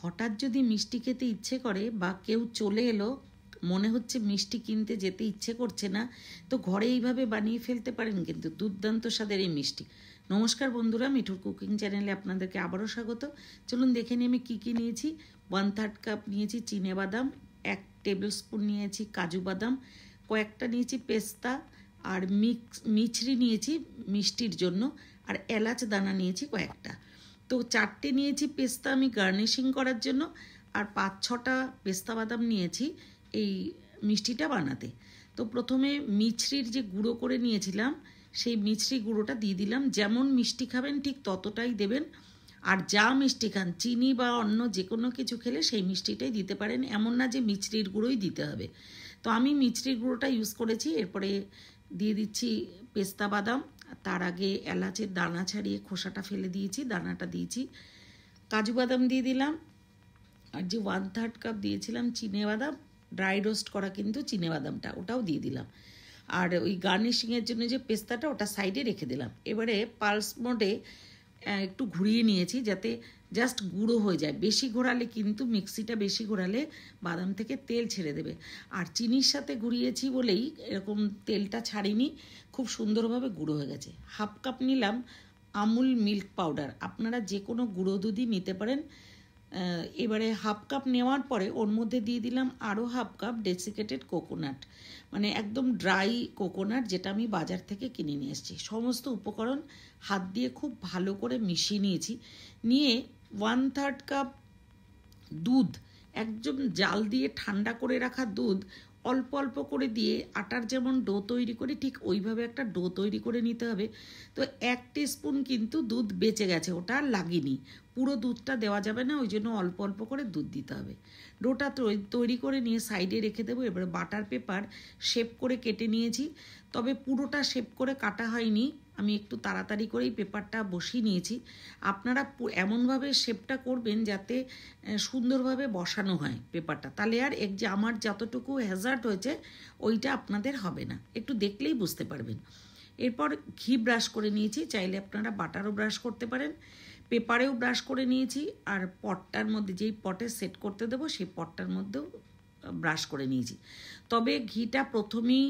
হঠাৎ যদি মিষ্টি খেতে ইচ্ছে করে বা কেউ চলে এলো, মনে হচ্ছে মিষ্টি কিনতে যেতে ইচ্ছে করছে না, তো ঘরে এইভাবে বানিয়ে ফেলতে পারেন কিন্তু দুর্দান্ত স্বাদের এই মিষ্টি। নমস্কার বন্ধুরা, মিঠুর কুকিং চ্যানেলে আপনাদেরকে আবারও স্বাগত। চলুন দেখে নিই আমি কী কী নিয়েছি। 1/3 কাপ নিয়েছি চিনেবাদাম, 1 টেবিল স্পুন নিয়েছি কাজু বাদাম, কয়েকটা নিয়েছি পেস্তা, আর মিছরি নিয়েছি মিষ্টির জন্য, আর এলাচ দানা নিয়েছি কয়েকটা। তো 4টে নিয়েছি পেস্তা আমি গার্নিশিং করার জন্য, আর 5-6টা পেস্তা বাদাম নিয়েছি এই মিষ্টিটা বানাতে। তো প্রথমে মিছরির যে গুঁড়ো করে নিয়েছিলাম সেই মিছরি গুঁড়োটা দিয়ে দিলাম। যেমন মিষ্টি খাবেন ঠিক ততটাই দেবেন, আর যা মিষ্টি খান চিনি বা অন্য যে কোনো কিছু খেলে সেই মিষ্টিটাই দিতে পারেন, এমন না যে মিছরির গুঁড়োই দিতে হবে। তো আমি মিছরির গুঁড়োটা ইউজ করেছি। এরপরে দিয়ে দিচ্ছি পেস্তা বাদাম, তার আগে এলাচের দানা ছাড়িয়ে খোসাটা ফেলে দিয়েছি, দানাটা দিয়েছি। কাজু বাদাম দিয়ে দিলাম, আর যে 1/3 কাপ দিয়েছিলাম চিনেবাদাম, ড্রাই রোস্ট করা কিন্তু চিনেবাদামটা, ওটাও দিয়ে দিলাম। আর ওই গার্নিশিংয়ের জন্য যে পেস্তাটা ওটা সাইডে রেখে দিলাম। এবারে পালস মোডে একটু ঘুরিয়ে নিয়েছি যাতে জাস্ট গুঁড়ো হয়ে যায়। বেশি ঘোরালে কিন্তু মিক্সিটা বেশি ঘোরালে বাদাম থেকে তেল ছেড়ে দেবে। আর চিনির সাথে ঘুরিয়েছি বলেই এরকম তেলটা ছাড়িনি, খুব সুন্দরভাবে গুঁড়ো হয়ে গেছে। 1/2 কাপ নিলাম আমুল মিল্ক পাউডার, আপনারা যে কোনো গুঁড়ো দুধই নিতে পারেন। এবারে 1/2 কাপ নেওয়ার পরে ওর মধ্যে দিয়ে দিলাম আরও 1/2 কাপ ডেসিকেটেড কোকোনাট, মানে একদম ড্রাই কোকোনাট, যেটা আমি বাজার থেকে কিনে নিয়ে এসেছি। সমস্ত উপকরণ হাত দিয়ে খুব ভালো করে মিশিয়ে নিয়েছি। নিয়ে 1/3 কাপ দুধ, একদম জাল দিয়ে ঠান্ডা করে রাখা দুধ অল্প অল্প করে দিয়ে আটার যেমন ডো তৈরি করি ঠিক ওইভাবে একটা ডো তৈরি করে নিতে হবে। তো 1 টিস্পুন কিন্তু দুধ বেঁচে গেছে, ওটা আর লাগেনি। পুরো দুধটা দেওয়া যাবে না, ওই জন্য অল্প অল্প করে দুধ দিতে হবে। ডোটা তৈরি করে নিয়ে সাইডে রেখে দেবো। এবারে বাটার পেপার শেপ করে কেটে নিয়েছি, তবে পুরোটা শেপ করে কাটা হয়নি, আমি একটু তাড়াতাড়ি করেই পেপারটা বসিয়ে নিয়েছি। আপনারা এমনভাবে শেপটা করবেন যাতে সুন্দরভাবে বসানো হয় পেপারটা, তাহলে আর যে আমার যতটুকু হ্যাজার্ড হয়েছে ওইটা আপনাদের হবে না, একটু দেখলেই বুঝতে পারবেন। এরপর ঘি ব্রাশ করে নিয়েছি, চাইলে আপনারা বাটারও ব্রাশ করতে পারেন। পেপারেও ব্রাশ করে নিয়েছি, আর পটটার মধ্যে যেই পটে সেট করতে দেবো সেই পটটার মধ্যেও ব্রাশ করে নিয়েছি। তবে ঘিটা প্রথমেই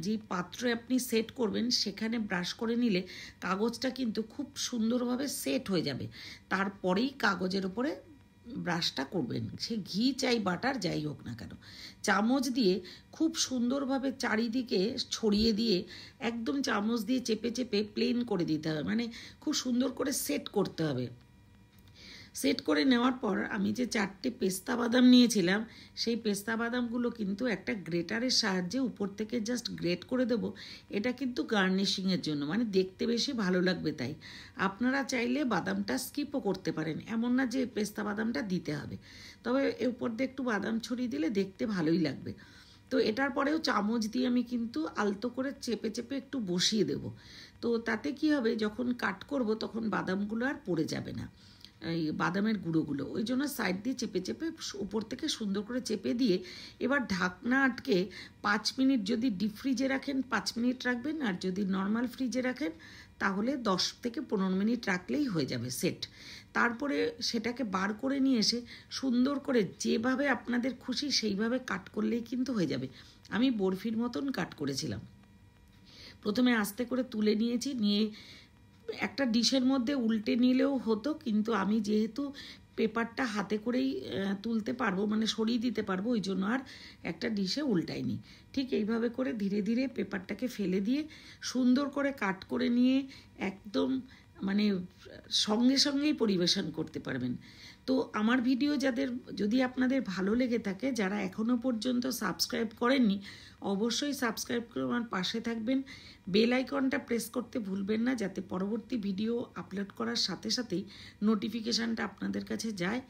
যে পাত্রে আপনি সেট করবেন সেখানে ব্রাশ করে নিলে কাগজটা কিন্তু খুব সুন্দরভাবে সেট হয়ে যাবে, তারপরেই কাগজের উপরে ব্রাশটা করবেন। সে ঘি চাই বাটার যাই হোক না কেন, চামচ দিয়ে খুব সুন্দরভাবে চারিদিকে ছড়িয়ে দিয়ে একদম চামচ দিয়ে চেপে চেপে প্লেন করে দিতে হবে, মানে খুব সুন্দর করে সেট করতে হবে। সেট করে নেওয়ার পর আমি যে 4টে পেস্তা বাদাম নিয়েছিলাম সেই পেস্তা বাদামগুলো কিন্তু একটা গ্রেটারের সাহায্যে উপর থেকে জাস্ট গ্রেট করে দেবো। এটা কিন্তু গার্নিশিংয়ের জন্য, মানে দেখতে বেশি ভালো লাগবে তাই। আপনারা চাইলে বাদামটা স্কিপও করতে পারেন, এমন না যে পেস্তা বাদামটা দিতে হবে, তবে এর উপর দিয়ে একটু বাদাম ছড়িয়ে দিলে দেখতে ভালোই লাগবে। তো এটার পরেও চামচ দিয়ে আমি কিন্তু আলতো করে চেপে চেপে একটু বসিয়ে দেব। তো তাতে কি হবে, যখন কাট করব তখন বাদামগুলো আর পড়ে যাবে না, এই বাদামের গুঁড়োগুলো। ওই জন্য সাইড দিয়ে চেপে চেপে উপর থেকে সুন্দর করে চেপে দিয়ে এবার ঢাকনা আটকে 5 মিনিট, যদি ডিপ ফ্রিজে রাখেন 5 মিনিট রাখবেন, আর যদি নর্মাল ফ্রিজে রাখেন তাহলে 10 থেকে 15 মিনিট রাখলেই হয়ে যাবে সেট। তারপরে সেটাকে বার করে নিয়ে এসে সুন্দর করে যেভাবে আপনাদের খুশি সেইভাবে কাট করলেই কিন্তু হয়ে যাবে। আমি বরফির মতন কাট করেছিলাম। প্রথমে আস্তে করে তুলে নিয়েছি, নিয়ে একটা ডিশের মধ্যে উল্টে নিলেও হতো, কিন্তু আমি যেহেতু পেপারটা হাতে করেই তুলতে পারবো, মানে সরিয়ে দিতে পারবো, ওই জন্য আর একটা ডিশে উল্টাইনি। ঠিক এইভাবে করে ধীরে ধীরে পেপারটাকে ফেলে দিয়ে সুন্দর করে কাট করে নিয়ে একদম মানে সঙ্গে সঙ্গেই পরিবেশন করতে পারবেন। তো আমার ভিডিও যদি আপনাদের ভালো লেগে থাকে, যারা এখনও পর্যন্ত সাবস্ক্রাইব করেননি অবশ্যই সাবস্ক্রাইব করে আমার পাশে থাকবেন। বেল আইকনটা প্রেস করতে ভুলবেন না, যাতে পরবর্তী ভিডিও আপলোড করার সাথে সাথেই নোটিফিকেশানটা আপনাদের কাছে যায়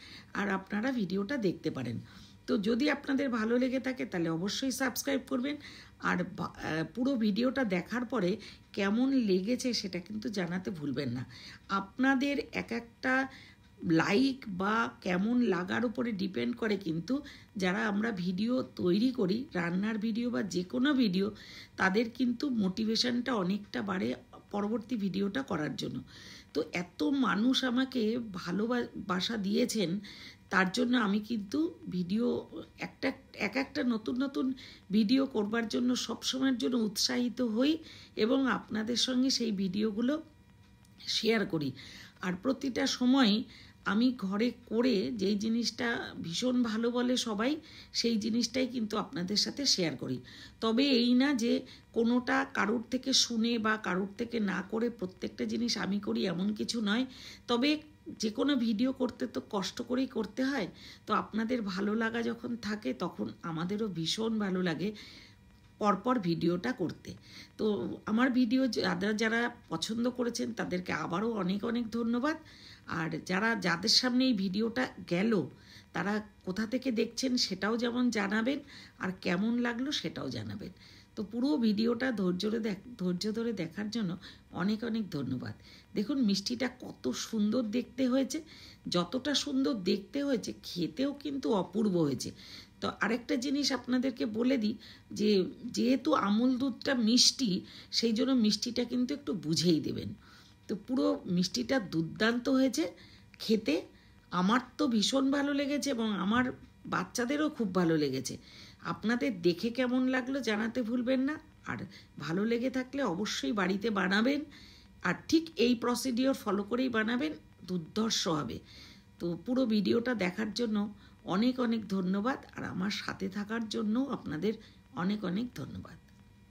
আর আপনারা ভিডিওটা দেখতে পারেন। তো যদি আপনাদের ভালো লেগে থাকে তাহলে অবশ্যই সাবস্ক্রাইব করবেন, আর পুরো ভিডিওটা দেখার পরে কেমন লেগেছে সেটা কিন্তু জানাতে ভুলবেন না। আপনাদের একটা লাইক বা কেমন লাগার উপরে ডিপেন্ড করে কিন্তু যারা আমরা ভিডিও তৈরি করি, রান্নার ভিডিও বা যে কোনো ভিডিও, তাদের কিন্তু মোটিভেশনটা অনেকটা বাড়ে পরবর্তী ভিডিওটা করার জন্য। তো এত মানুষ আমাকে ভালোবাসা দিয়েছেন, তার জন্য আমি কিন্তু ভিডিও একটা নতুন নতুন ভিডিও করবার জন্য সবসময়ের জন্য উৎসাহিত হই এবং আপনাদের সঙ্গে সেই ভিডিওগুলো শেয়ার করি। আর প্রতিটা সময় আমি ঘরে করে যেই জিনিসটা ভীষণ ভালো বলে সবাই, সেই জিনিসটাই কিন্তু আপনাদের সাথে শেয়ার করি। তবে এই না যে কোনোটা কারোর থেকে শুনে বা কারোর থেকে না করে প্রত্যেকটা জিনিস আমি করি, এমন কিছু নয়। তবে যে কোনো ভিডিও করতে তো কষ্ট করেই করতে হয়। তো আপনাদের ভালো লাগা যখন থাকে তখন আমাদেরও ভীষণ ভালো লাগে পরপর ভিডিওটা করতে। তো আমার ভিডিও যারা পছন্দ করেছেন তাদেরকে আবারও অনেক অনেক ধন্যবাদ। আর যাদের সামনে এই ভিডিওটা গেল তারা কোথা থেকে দেখছেন সেটাও যেমন জানাবেন, আর কেমন লাগলো সেটাও জানাবেন। তো পুরো ভিডিওটা ধৈর্য ধরে দেখার জন্য অনেক অনেক ধন্যবাদ। দেখুন মিষ্টিটা কত সুন্দর দেখতে হয়েছে, যতটা সুন্দর দেখতে হয়েছে খেতেও কিন্তু অপূর্ব হয়েছে। তো আরেকটা জিনিস আপনাদেরকে বলে দিই যে যেহেতু আমুল দুধটা মিষ্টি, সেই জন্য মিষ্টিটা কিন্তু একটু বুঝেই দেবেন। তো পুরো মিষ্টিটা দুর্দান্ত হয়েছে খেতে। আমার তো ভীষণ ভালো লেগেছে এবং আমার বাচ্চাদেরও খুব ভালো লেগেছে। আপনাদের দেখে কেমন লাগলো জানাতে ভুলবেন না। আর ভালো লেগে থাকলে অবশ্যই বাড়িতে বানাবেন, আর ঠিক এই প্রসিডিওর ফলো করেই বানাবেন, দুর্ধর্ষ হবে। তো পুরো ভিডিওটা দেখার জন্য অনেক অনেক ধন্যবাদ, আর আমার সাথে থাকার জন্য আপনাদের অনেক অনেক ধন্যবাদ।